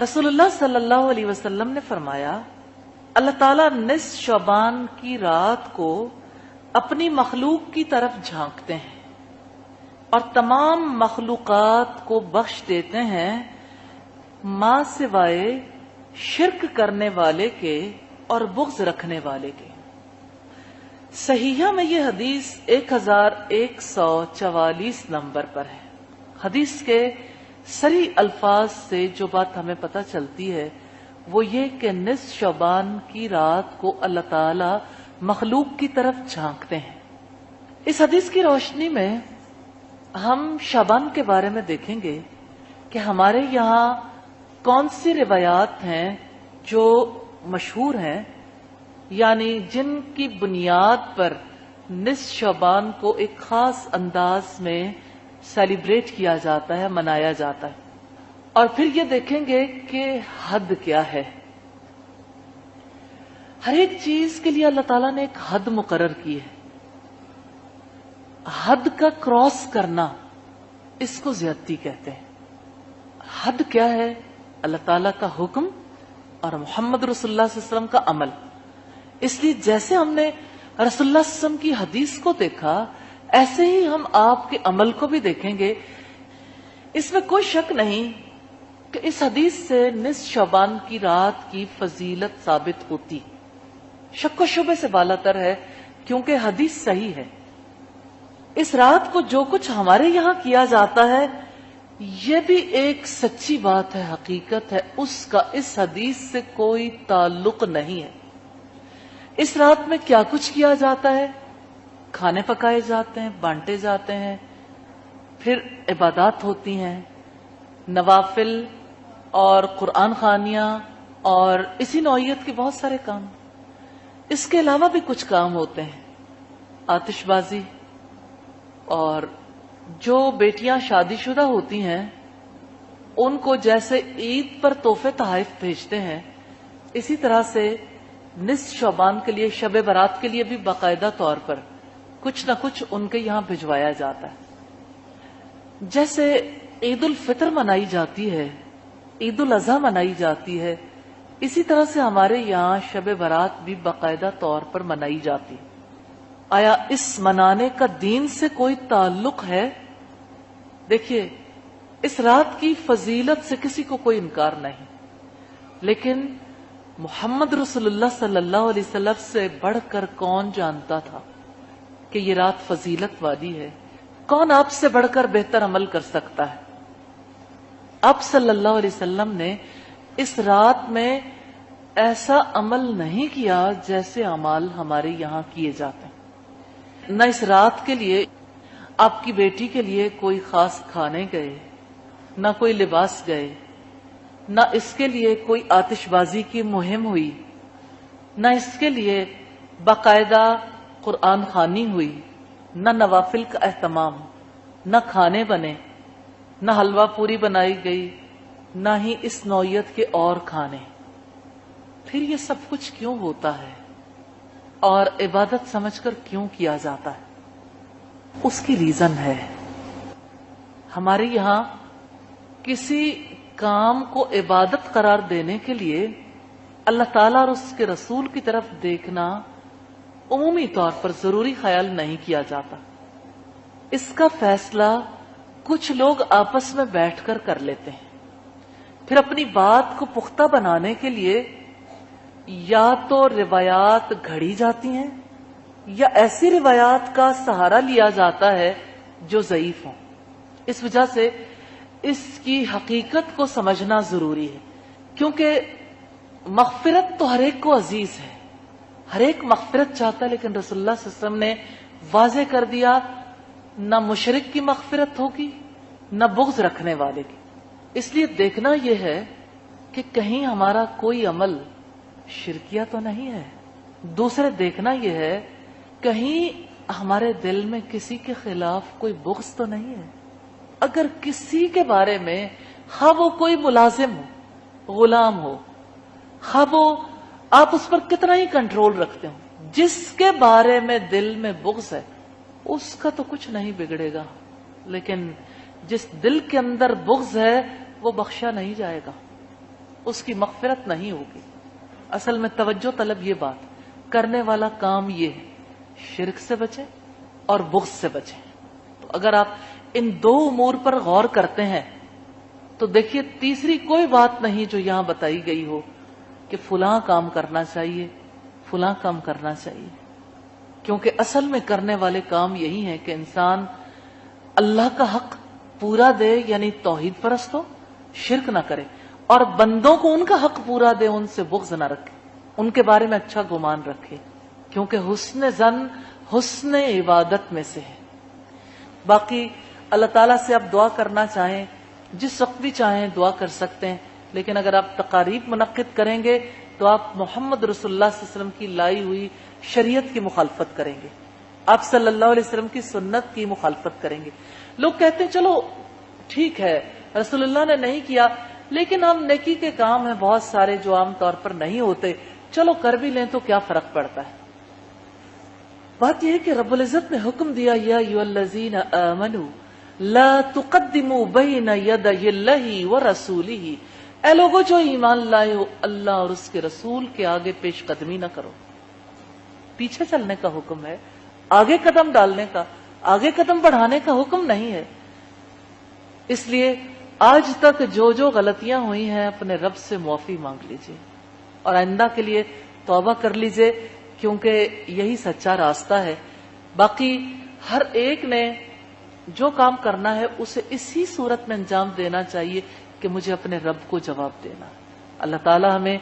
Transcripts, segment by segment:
رسول اللہ صلی اللہ علیہ وسلم نے فرمایا اللہ تعالیٰ نصف شعبان کی رات کو اپنی مخلوق کی طرف جھانکتے ہیں اور تمام مخلوقات کو بخش دیتے ہیں ماں سوائے شرک کرنے والے کے اور بغض رکھنے والے کے۔ صحیحہ میں یہ حدیث 1144 نمبر پر ہے۔ حدیث کے صریح الفاظ سے جو بات ہمیں پتہ چلتی ہے وہ یہ کہ نصف شعبان کی رات کو اللہ تعالی مخلوق کی طرف جھانکتے ہیں۔ اس حدیث کی روشنی میں ہم شعبان کے بارے میں دیکھیں گے کہ ہمارے یہاں کون سی روایات ہیں جو مشہور ہیں، یعنی جن کی بنیاد پر نصف شعبان کو ایک خاص انداز میں سیلیبریٹ کیا جاتا ہے، منایا جاتا ہے، اور پھر یہ دیکھیں گے کہ حد کیا ہے۔ ہر ایک چیز کے لیے اللہ تعالیٰ نے ایک حد مقرر کی ہے۔ حد کا کراس کرنا اس کو زیادتی کہتے ہیں۔ حد کیا ہے؟ اللہ تعالیٰ کا حکم اور محمد رسول اللہ صلی اللہ علیہ وسلم کا عمل۔ اس لیے جیسے ہم نے رسول اللہ صلی اللہ علیہ وسلم کی حدیث کو دیکھا ایسے ہی ہم آپ کے عمل کو بھی دیکھیں گے۔ اس میں کوئی شک نہیں کہ اس حدیث سے نصف شعبان کی رات کی فضیلت ثابت ہوتی، شک و شبے سے بالاتر ہے، کیونکہ حدیث صحیح ہے۔ اس رات کو جو کچھ ہمارے یہاں کیا جاتا ہے یہ بھی ایک سچی بات ہے، حقیقت ہے، اس کا اس حدیث سے کوئی تعلق نہیں ہے۔ اس رات میں کیا کچھ کیا جاتا ہے؟ کھانے پکائے جاتے ہیں، بانٹے جاتے ہیں، پھر عبادات ہوتی ہیں، نوافل اور قرآن خوانیاں اور اسی نوعیت کے بہت سارے کام۔ اس کے علاوہ بھی کچھ کام ہوتے ہیں، آتش بازی، اور جو بیٹیاں شادی شدہ ہوتی ہیں ان کو جیسے عید پر تحفے تحائف بھیجتے ہیں، اسی طرح سے نصف شعبان کے لیے، شب برات کے لیے بھی باقاعدہ طور پر کچھ نہ کچھ ان کے یہاں بھجوایا جاتا ہے۔ جیسے عید الفطر منائی جاتی ہے، عید الاضحیٰ منائی جاتی ہے، اسی طرح سے ہمارے یہاں شب برات بھی باقاعدہ طور پر منائی جاتی ہے۔ آیا اس منانے کا دین سے کوئی تعلق ہے؟ دیکھیے، اس رات کی فضیلت سے کسی کو کوئی انکار نہیں، لیکن محمد رسول اللہ صلی اللہ علیہ وسلم سے بڑھ کر کون جانتا تھا کہ یہ رات فضیلت والی ہے؟ کون آپ سے بڑھ کر بہتر عمل کر سکتا ہے؟ آپ صلی اللہ علیہ وسلم نے اس رات میں ایسا عمل نہیں کیا جیسے اعمال ہمارے یہاں کیے جاتے ہیں۔ نہ اس رات کے لیے آپ کی بیٹی کے لیے کوئی خاص کھانے گئے، نہ کوئی لباس گئے، نہ اس کے لیے کوئی آتش بازی کی مہم ہوئی، نہ اس کے لیے باقاعدہ قرآن خوانی ہوئی، نہ نوافل کا اہتمام، نہ کھانے بنے، نہ حلوہ پوری بنائی گئی، نہ ہی اس نوعیت کے اور کھانے۔ پھر یہ سب کچھ کیوں ہوتا ہے اور عبادت سمجھ کر کیوں کیا جاتا ہے؟ اس کی ریزن ہے، ہمارے یہاں کسی کام کو عبادت قرار دینے کے لیے اللہ تعالیٰ اور اس کے رسول کی طرف دیکھنا عمومی طور پر ضروری خیال نہیں کیا جاتا۔ اس کا فیصلہ کچھ لوگ آپس میں بیٹھ کر کر لیتے ہیں، پھر اپنی بات کو پختہ بنانے کے لیے یا تو روایات گھڑی جاتی ہیں یا ایسی روایات کا سہارا لیا جاتا ہے جو ضعیف ہوں۔ اس وجہ سے اس کی حقیقت کو سمجھنا ضروری ہے، کیونکہ مغفرت تو ہر ایک کو عزیز ہے، ہر ایک مغفرت چاہتا ہے، لیکن رسول اللہ صلی اللہ علیہ وسلم نے واضح کر دیا نہ مشرک کی مغفرت ہوگی نہ بغض رکھنے والے کی۔ اس لیے دیکھنا یہ ہے کہ کہیں ہمارا کوئی عمل شرکیہ تو نہیں ہے، دوسرے دیکھنا یہ ہے کہیں ہمارے دل میں کسی کے خلاف کوئی بغض تو نہیں ہے۔ اگر کسی کے بارے میں خواہ وہ کوئی ملازم ہو، غلام ہو، خواہ وہ آپ اس پر کتنا ہی کنٹرول رکھتے ہو، جس کے بارے میں دل میں بغض ہے اس کا تو کچھ نہیں بگڑے گا، لیکن جس دل کے اندر بغض ہے وہ بخشا نہیں جائے گا۔ اس کی مغفرت نہیں ہوگی۔ اصل میں توجہ طلب یہ بات کرنے والا کام یہ ہے، شرک سے بچیں اور بغض سے بچیں۔ تو اگر آپ ان دو امور پر غور کرتے ہیں تو دیکھیے تیسری کوئی بات نہیں جو یہاں بتائی گئی ہو کہ فلاں کام کرنا چاہیے، فلاں کام کرنا چاہیے، کیونکہ اصل میں کرنے والے کام یہی ہے کہ انسان اللہ کا حق پورا دے، یعنی توحید پرست ہو، شرک نہ کرے، اور بندوں کو ان کا حق پورا دے، ان سے بغض نہ رکھے، ان کے بارے میں اچھا گمان رکھے، کیونکہ حسن ظن حسن عبادت میں سے ہے۔ باقی اللہ تعالیٰ سے آپ دعا کرنا چاہیں، جس وقت بھی چاہیں دعا کر سکتے ہیں، لیکن اگر آپ تقاریب منعقد کریں گے تو آپ محمد رسول اللہ صلی اللہ علیہ وسلم کی لائی ہوئی شریعت کی مخالفت کریں گے، آپ صلی اللہ علیہ وسلم کی سنت کی مخالفت کریں گے۔ لوگ کہتے ہیں چلو ٹھیک ہے رسول اللہ نے نہیں کیا، لیکن ہم نیکی کے کام ہیں بہت سارے جو عام طور پر نہیں ہوتے، چلو کر بھی لیں تو کیا فرق پڑتا ہے۔ بات یہ ہے کہ رب العزت نے حکم دیا یا ایھا الذین آمنوا لا تقدموا بین یدی اللہ ورسولہ، اے لوگوں جو ایمان لائے ہو اللہ اور اس کے رسول کے آگے پیش قدمی نہ کرو۔ پیچھے چلنے کا حکم ہے، آگے قدم ڈالنے کا، آگے قدم بڑھانے کا حکم نہیں ہے۔ اس لیے آج تک جو غلطیاں ہوئی ہیں اپنے رب سے معافی مانگ لیجئے اور آئندہ کے لیے توبہ کر لیجئے، کیونکہ یہی سچا راستہ ہے۔ باقی ہر ایک نے جو کام کرنا ہے اسے اسی صورت میں انجام دینا چاہیے کہ مجھے اپنے رب کو جواب دینا۔ اللہ تعالی ہمیں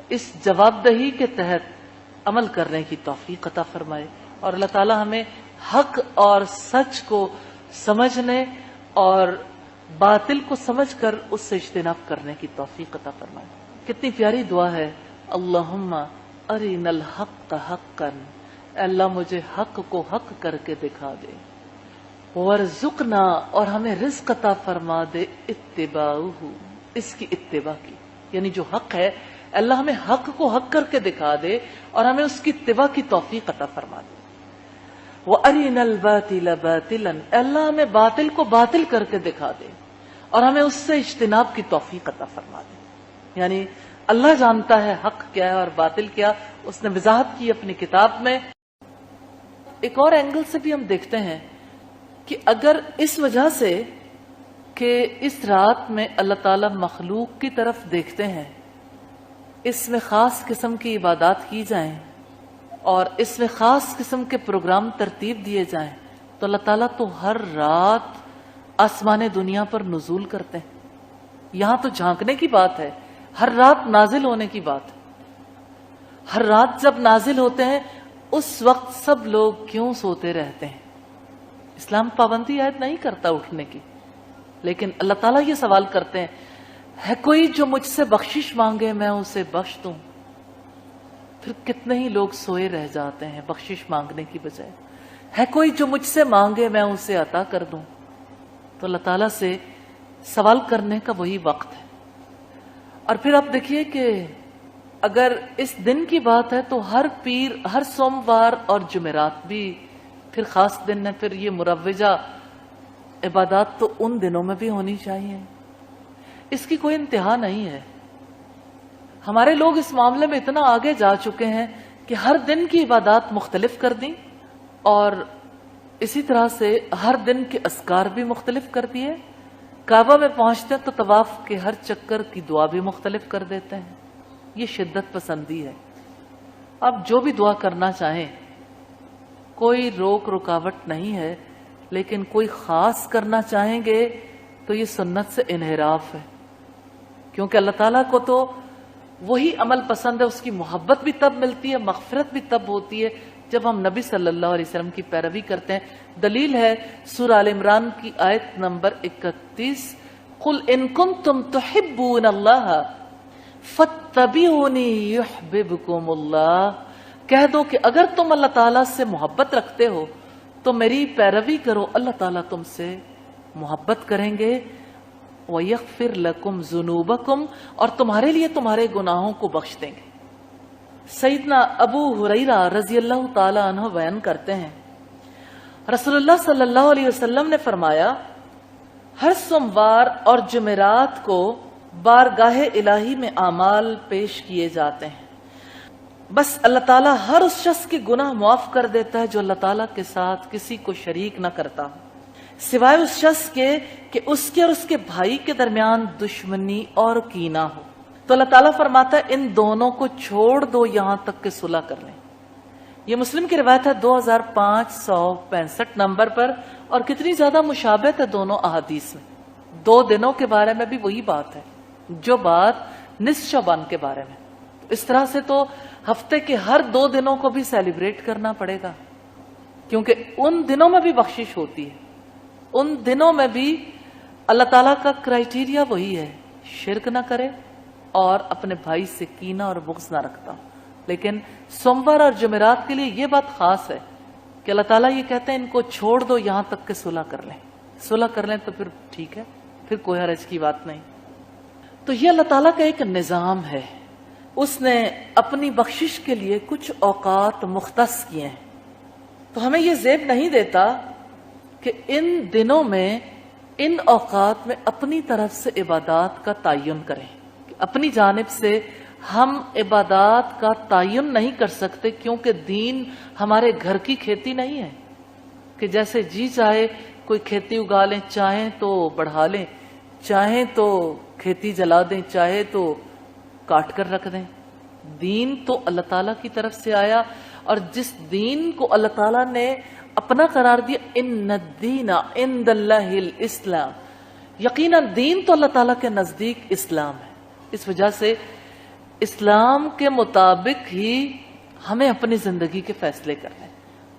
اس جواب دہی کے تحت عمل کرنے کی توفیق عطا فرمائے، اور اللہ تعالی ہمیں حق اور سچ کو سمجھنے اور باطل کو سمجھ کر اس سے اجتناب کرنے کی توفیق عطا فرمائے۔ کتنی پیاری دعا ہے، اللہم ارنا الحق حقا، اے اللہ مجھے حق کو حق کر کے دکھا دے، ورزقنا، اور ہمیں رزق عطا فرما دے، اتباعہ، اس کی اتباع کی، یعنی جو حق ہے اللہ ہمیں حق کو حق کر کے دکھا دے اور ہمیں اس کی اتباع کی توفیق عطا فرما دے۔ وَأَرِنَا الْبَاطِلَ بَاطِلًا، اللہ ہمیں باطل کو باطل کر کے دکھا دے اور ہمیں اس سے اجتناب کی توفیق عطا فرما دے۔ یعنی اللہ جانتا ہے حق کیا ہے اور باطل کیا، اس نے وضاحت کی اپنی کتاب میں۔ ایک اور اینگل سے بھی ہم دیکھتے ہیں کہ اگر اس وجہ سے کہ اس رات میں اللہ تعالی مخلوق کی طرف دیکھتے ہیں، اس میں خاص قسم کی عبادات کی جائیں اور اس میں خاص قسم کے پروگرام ترتیب دیے جائیں، تو اللہ تعالیٰ تو ہر رات آسمان دنیا پر نزول کرتے ہیں۔ یہاں تو جھانکنے کی بات ہے، ہر رات نازل ہونے کی بات ہے۔ ہر رات جب نازل ہوتے ہیں اس وقت سب لوگ کیوں سوتے رہتے ہیں؟ اسلام پابندی عائد نہیں کرتا اٹھنے کی، لیکن اللہ تعالیٰ یہ سوال کرتے ہیں، ہے کوئی جو مجھ سے بخشش مانگے میں اسے بخش دوں؟ پھر کتنے ہی لوگ سوئے رہ جاتے ہیں بخشش مانگنے کی بجائے۔ ہے کوئی جو مجھ سے مانگے میں اسے عطا کر دوں؟ تو اللہ تعالیٰ سے سوال کرنے کا وہی وقت ہے۔ اور پھر آپ دیکھیے کہ اگر اس دن کی بات ہے تو ہر پیر، ہر سوموار اور جمعرات بھی پھر خاص دن ہے، پھر یہ مروجہ عبادات تو ان دنوں میں بھی ہونی چاہیے۔ اس کی کوئی انتہا نہیں ہے۔ ہمارے لوگ اس معاملے میں اتنا آگے جا چکے ہیں کہ ہر دن کی عبادات مختلف کر دیں، اور اسی طرح سے ہر دن کے اذکار بھی مختلف کر دیے۔ کعبہ میں پہنچتے ہیں تو طواف کے ہر چکر کی دعا بھی مختلف کر دیتے ہیں۔ یہ شدت پسندی ہے۔ آپ جو بھی دعا کرنا چاہیں کوئی روک رکاوٹ نہیں ہے، لیکن کوئی خاص کرنا چاہیں گے تو یہ سنت سے انحراف ہے، کیونکہ اللہ تعالیٰ کو تو وہی عمل پسند ہے، اس کی محبت بھی تب ملتی ہے، مغفرت بھی تب ہوتی ہے جب ہم نبی صلی اللہ علیہ وسلم کی پیروی کرتے ہیں۔ دلیل ہے سورہ آل عمران کی آیت نمبر 31، قُلْ إِن كُنتُمْ تُحِبُّونَ اللَّهَ فَاتَّبِعُونِي يُحْبِبْكُمُ اللَّهُ، کہہ دو کہ اگر تم اللہ تعالیٰ سے محبت رکھتے ہو تو میری پیروی کرو، اللہ تعالیٰ تم سے محبت کریں گے، وَيَغْفِرْ لَكُمْ ذُنُوبَكُمْ، اور تمہارے لیے تمہارے گناہوں کو بخش دیں گے۔ سیدنا ابو ہریرہ رضی اللہ تعالی عنہ بیان کرتے ہیں، رسول اللہ صلی اللہ علیہ وسلم نے فرمایا، ہر سوموار اور جمعرات کو بارگاہ الہی میں اعمال پیش کیے جاتے ہیں، بس اللہ تعالیٰ ہر اس شخص کے گناہ معاف کر دیتا ہے جو اللہ تعالیٰ کے ساتھ کسی کو شریک نہ کرتا ہو، سوائے اس شخص کے کہ اس کے اور اس کے بھائی کے درمیان دشمنی اور کینہ ہو۔ تو اللہ تعالیٰ فرماتا ہے ان دونوں کو چھوڑ دو یہاں تک کہ صلح کر لیں۔ یہ مسلم کی روایت ہے 2565 نمبر پر، اور کتنی زیادہ مشابہت ہے دونوں احادیث میں۔ 2 دنوں کے بارے میں بھی وہی بات ہے جو بات نصف شعبان کے بارے میں۔ اس طرح سے تو ہفتے کے ہر 2 دنوں کو بھی سیلیبریٹ کرنا پڑے گا، کیونکہ ان دنوں میں بھی بخشش ہوتی ہے، ان دنوں میں بھی اللہ تعالیٰ کا کرائیٹیریا وہی ہے، شرک نہ کرے اور اپنے بھائی سے کینہ اور بغض نہ رکھتا۔ لیکن سوموار اور جمعرات کے لیے یہ بات خاص ہے کہ اللہ تعالیٰ یہ کہتے ہیں ان کو چھوڑ دو یہاں تک کہ صلح کر لیں۔ صلح کر لیں تو پھر ٹھیک ہے، پھر کوئی حرج کی بات نہیں۔ تو یہ اللہ تعالیٰ کا ایک نظام ہے، اس نے اپنی بخشش کے لیے کچھ اوقات مختص کیے ہیں۔ تو ہمیں یہ زیب نہیں دیتا کہ ان دنوں میں ان اوقات میں اپنی طرف سے عبادات کا تعین کریں۔ اپنی جانب سے ہم عبادات کا تعین نہیں کر سکتے، کیونکہ دین ہمارے گھر کی کھیتی نہیں ہے کہ جیسے جی چاہے کوئی کھیتی اگا لیں، چاہیں تو بڑھا لیں، چاہیں تو کھیتی جلا دیں، چاہے تو کاٹ کر رکھ دیں۔ دین تو اللہ تعالیٰ کی طرف سے آیا، اور جس دین کو اللہ تعالیٰ نے اپنا قرار دیا، ان الدین عند اللہ الاسلام، یقیناً دین تو اللہ تعالیٰ کے نزدیک اسلام ہے۔ اس وجہ سے اسلام کے مطابق ہی ہمیں اپنی زندگی کے فیصلے کرنے،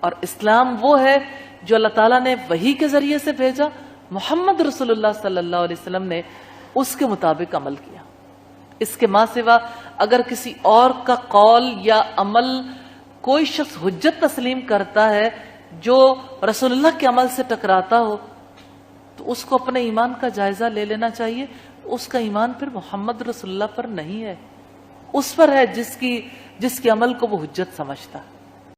اور اسلام وہ ہے جو اللہ تعالیٰ نے وحی کے ذریعے سے بھیجا، محمد رسول اللہ صلی اللہ علیہ وسلم نے اس کے مطابق عمل کیا۔ اس کے ماں سوا اگر کسی اور کا قول یا عمل کوئی شخص حجت تسلیم کرتا ہے جو رسول اللہ کے عمل سے ٹکراتا ہو، تو اس کو اپنے ایمان کا جائزہ لے لینا چاہیے۔ اس کا ایمان پھر محمد رسول اللہ پر نہیں ہے، اس پر ہے جس کے عمل کو وہ حجت سمجھتا ہے۔